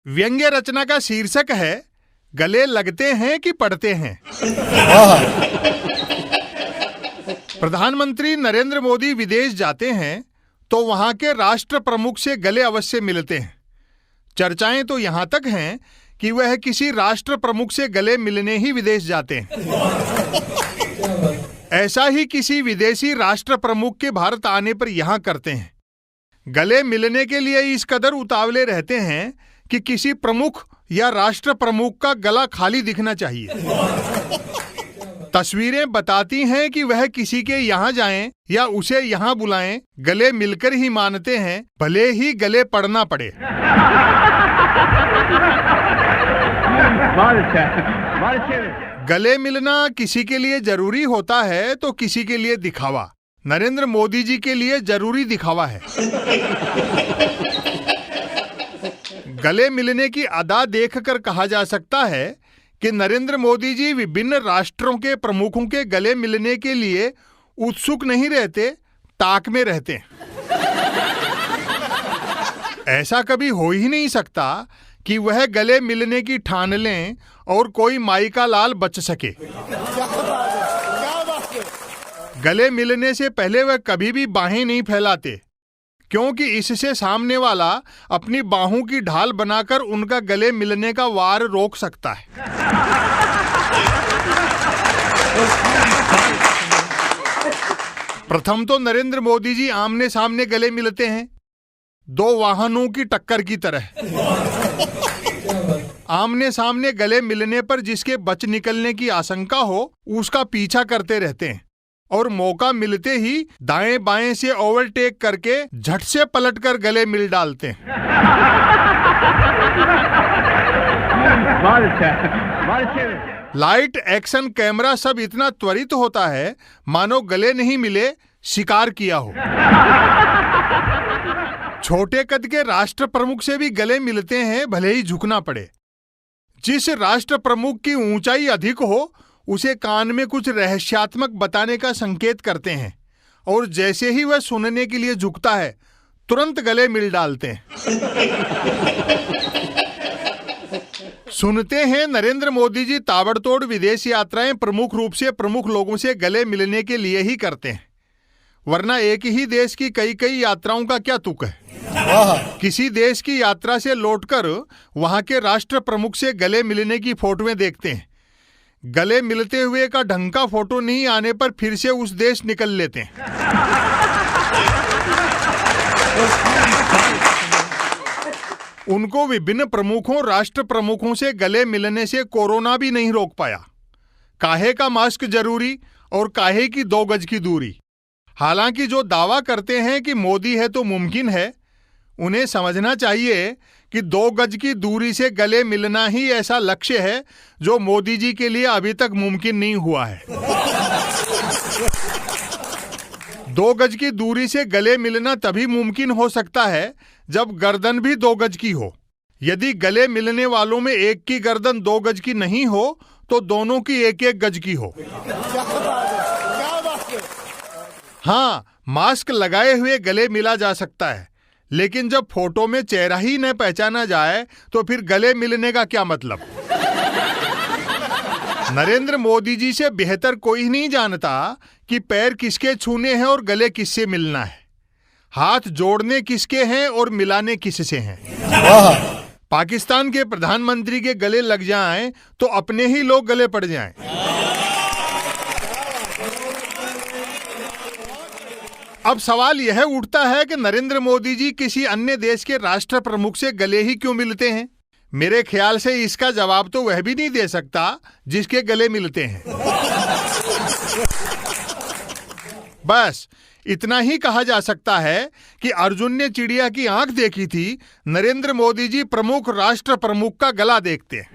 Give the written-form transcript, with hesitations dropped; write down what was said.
व्यंग्य रचना का शीर्षक है गले लगते हैं कि पड़ते हैं। प्रधानमंत्री नरेंद्र मोदी विदेश जाते हैं तो वहां के राष्ट्र प्रमुख से गले अवश्य मिलते हैं। चर्चाएं तो यहां तक हैं कि वह किसी राष्ट्र प्रमुख से गले मिलने ही विदेश जाते हैं। ऐसा ही किसी विदेशी राष्ट्र प्रमुख के भारत आने पर यहां करते हैं। गले मिलने के लिए इस कदर उतावले रहते हैं कि किसी प्रमुख या राष्ट्र प्रमुख का गला खाली दिखना चाहिए। तस्वीरें बताती हैं कि वह किसी के यहाँ जाएं या उसे यहाँ बुलाएं, गले मिलकर ही मानते हैं, भले ही गले पड़ना पड़े। गले मिलना किसी के लिए जरूरी होता है तो किसी के लिए दिखावा। नरेंद्र मोदी जी के लिए जरूरी दिखावा है। गले मिलने की अदा देखकर कहा जा सकता है कि नरेंद्र मोदी जी विभिन्न राष्ट्रों के प्रमुखों के गले मिलने के लिए उत्सुक नहीं रहते, ताक में रहते हैं। ऐसा कभी हो ही नहीं सकता कि वह गले मिलने की ठान लें और कोई माई का लाल बच सके। गले मिलने से पहले वह कभी भी बाहें नहीं फैलाते, क्योंकि इससे सामने वाला अपनी बाहों की ढाल बनाकर उनका गले मिलने का वार रोक सकता है। प्रथम तो नरेंद्र मोदी जी आमने सामने गले मिलते हैं, दो वाहनों की टक्कर की तरह। आमने सामने गले मिलने पर जिसके बच निकलने की आशंका हो उसका पीछा करते रहते हैं और मौका मिलते ही दाएं बाएं से ओवरटेक करके झट से पलटकर गले मिल डालते हैं। लाइट, एक्शन, कैमरा सब इतना त्वरित होता है मानो गले नहीं मिले शिकार किया हो। छोटे कद के राष्ट्र प्रमुख से भी गले मिलते हैं, भले ही झुकना पड़े। जिस राष्ट्र प्रमुख की ऊंचाई अधिक हो उसे कान में कुछ रहस्यात्मक बताने का संकेत करते हैं और जैसे ही वह सुनने के लिए झुकता है तुरंत गले मिल डालते हैं। सुनते हैं नरेंद्र मोदी जी ताबड़तोड़ विदेश यात्राएं प्रमुख रूप से प्रमुख लोगों से गले मिलने के लिए ही करते हैं, वरना एक ही देश की कई कई यात्राओं का क्या तुक है। किसी देश की यात्रा से लौटकर वहां के राष्ट्र प्रमुख से गले मिलने की फोटोएं देखते हैं। गले मिलते हुए का ढंग का फोटो नहीं आने पर फिर से उस देश निकल लेते हैं। उनको विभिन्न प्रमुखों राष्ट्र प्रमुखों से गले मिलने से कोरोना भी नहीं रोक पाया। काहे का मास्क जरूरी और काहे की 2 गज की दूरी। हालांकि जो दावा करते हैं कि मोदी है तो मुमकिन है, उन्हें समझना चाहिए कि 2 गज की दूरी से गले मिलना ही ऐसा लक्ष्य है जो मोदी जी के लिए अभी तक मुमकिन नहीं हुआ है। 2 गज की दूरी से गले मिलना तभी मुमकिन हो सकता है जब गर्दन भी 2 गज की हो। यदि गले मिलने वालों में एक की गर्दन 2 गज की नहीं हो तो दोनों की 1-1 गज की हो। हाँ, मास्क लगाए हुए गले मिला जा सकता है, लेकिन जब फोटो में चेहरा ही न पहचाना जाए तो फिर गले मिलने का क्या मतलब। नरेंद्र मोदी जी से बेहतर कोई नहीं जानता कि पैर किसके छूने हैं और गले किससे मिलना है, हाथ जोड़ने किसके हैं और मिलाने किससे हैं। पाकिस्तान के प्रधानमंत्री के गले लग जाएं तो अपने ही लोग गले पड़ जाएं। अब सवाल यह उठता है कि नरेंद्र मोदी जी किसी अन्य देश के राष्ट्र प्रमुख से गले ही क्यों मिलते हैं। मेरे ख्याल से इसका जवाब तो वह भी नहीं दे सकता जिसके गले मिलते हैं। बस इतना ही कहा जा सकता है कि अर्जुन ने चिड़िया की आंख देखी थी, नरेंद्र मोदी जी प्रमुख राष्ट्र प्रमुख का गला देखते हैं।